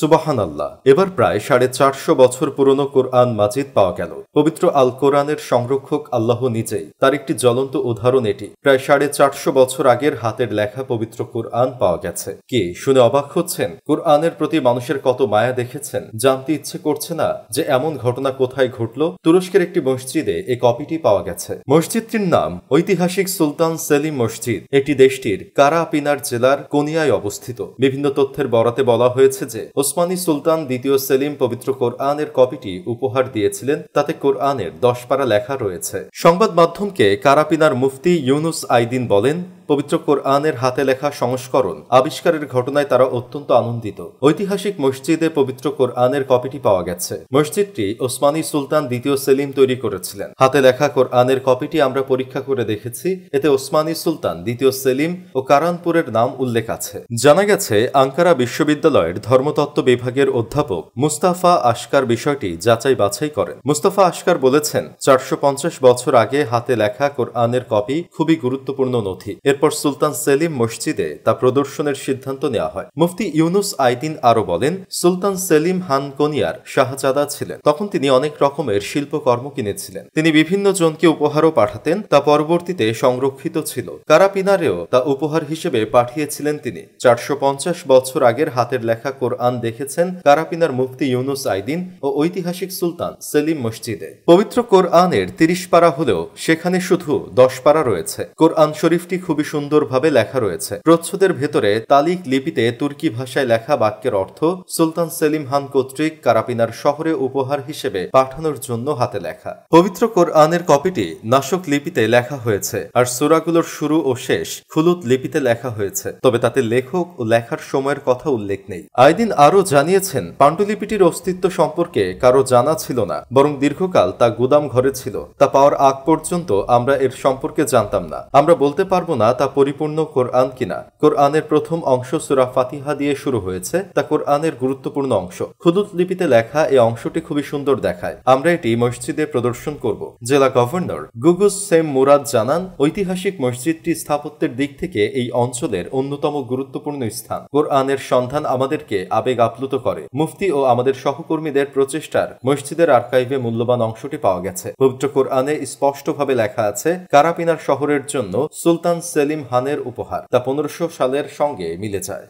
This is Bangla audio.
সুবহানাল্লাহ। এবার প্রায় 450 বছর পুরনো কোরআন মাজিদ পাওয়া গেল। পবিত্র আল কোরআনের সংরক্ষক আল্লাহ নিজেই, তার একটি জ্বলন্ত উদাহরণ এটি। প্রায় 450 বছর আগের হাতের লেখা পবিত্র কোরআন পাওয়া গেছে। কি শুনে অবাক হচ্ছেন? কোরআনের প্রতি মানুষের কত মায়া দেখেছেন? জানতে ইচ্ছে করছে না যে এমন ঘটনা কোথায় ঘটল? তুরস্কের একটি মসজিদে এই কপিটি পাওয়া গেছে। মসজিদটির নাম ঐতিহাসিক সুলতান সেলিম মসজিদ। এটি দেশটির কারাপিনার জেলার কোনিয়ায় অবস্থিত। বিভিন্ন তথ্যের বরাতে বলা হয়েছে যে ওসমানী সুলতান দ্বিতীয় সেলিম পবিত্র কোরআনের কপিটি উপহার দিয়েছিলেন। তাতে কোরআনের 10 পারা লেখা রয়েছে। সংবাদ মাধ্যমকে কারাপিনার মুফতি ইউনুস আইদিন বলেন, পবিত্র কোরআনের হাতে লেখা সংস্করণ আবিষ্কারের ঘটনায় তারা অত্যন্ত আনন্দিত। ঐতিহাসিক মসজিদে পবিত্র কোরআনের কপিটি পাওয়া গেছে। মসজিদটি ওসমানী সুলতান দ্বিতীয় সেলিম তৈরি করেছিলেন। হাতে লেখা কোরআনের কপিটি আমরা পরীক্ষা করে দেখেছি। এতে ওসমানী সুলতান দ্বিতীয় সেলিম ও কারানপুরের নাম উল্লেখ আছে। জানা গেছে, আঙ্কারা বিশ্ববিদ্যালয়ের ধর্মতত্ত্ব বিভাগের অধ্যাপক মুস্তাফা আশকার বিষয়টি যাচাই বাছাই করেন। মুস্তাফা আশকার বলেছেন, 450 বছর আগে হাতে লেখা কোরআনের কপি খুবই গুরুত্বপূর্ণ নথি। এরপর সুলতান সেলিম মসজিদে তা প্রদর্শনের সিদ্ধান্ত নেওয়া হয়। মুফতি ইউনুস আইদিন আরো বলেন, সুলতান সেলিম হান কোনিয়ার শাহজাদা ছিলেন। তখন তিনি অনেক রকমের শিল্পকর্ম কিনেছিলেন। তিনি বিভিন্ন জনকে উপহারও পাঠাতেন। তা পরবর্তীতে সংরক্ষিত ছিল। কারাপিনারেও তা উপহার হিসেবে পাঠিয়েছিলেন তিনি। 450 বছর আগের হাতের লেখা কোরআন দেখেছেন কারাপিনার মুফতি ইউনুস আইদিন ও ঐতিহাসিক সুলতান সেলিম মসজিদে। পবিত্র কোরআনের 30 পারা হলেও সেখানে শুধু 10 পারা রয়েছে। কোরআন শরীফটি খুবই সুন্দরভাবে লেখা রয়েছে। প্রচ্ছদের ভেতরে তালিক লিপিতে তুর্কি ভাষায় লেখা বাক্যের অর্থ সুলতান সেলিম হান কর্তৃক কারাপিনার শহরে উপহার হিসেবে পাঠানোর জন্য হাতে লেখা। পবিত্র কোরআনের কপিটি নাশক লিপিতে লেখা হয়েছে, আর সূরাগুলোর শুরু ও শেষ খুলুত লিপিতে লেখা হয়েছে। তবে তাতে লেখক ও লেখার সময়ের কথা উল্লেখ নেই। আইদিন আরও জানিয়েছেন, পাণ্ডুলিপিটির অস্তিত্ব সম্পর্কে কারো জানা ছিল না, বরং দীর্ঘকাল তা গুদাম ঘরে ছিল। তা পাওয়ার আগ পর্যন্ত আমরা এর সম্পর্কে জানতাম না। আমরা বলতে পারবো না তা পরিপূর্ণ কোরআন কিনা। কোরআনের প্রথম অংশ সূরা ফাতিহা দিয়ে শুরু হয়েছে। তা কোরআনের গুরুত্বপূর্ণ অংশ। খুদুত লিপিতে লেখা এই অংশটি খুবই সুন্দর দেখায়। আমরা এটি মসজিদে প্রদর্শন করব। জেলা গভর্নর গুগুস সেম মুরাদ জানান, ঐতিহাসিক মসজিদটি স্থাপত্যের দিক থেকে এই অঞ্চলের অন্যতম গুরুত্বপূর্ণ স্থান। কোরআনের সন্ধান আমাদেরকে আবেগ আপ্লুত করে। মুফতি ও আমাদের সহকর্মীদের প্রচেষ্টার মসজিদের আর্কাইভে মূল্যবান অংশটি পাওয়া গেছে। পবিত্র কোরআনে স্পষ্টভাবে লেখা আছে, কারাপিনার শহরের জন্য সুলতান সেলিম হানের উপহার। তা 1500 সালের সঙ্গে মিলে যায়।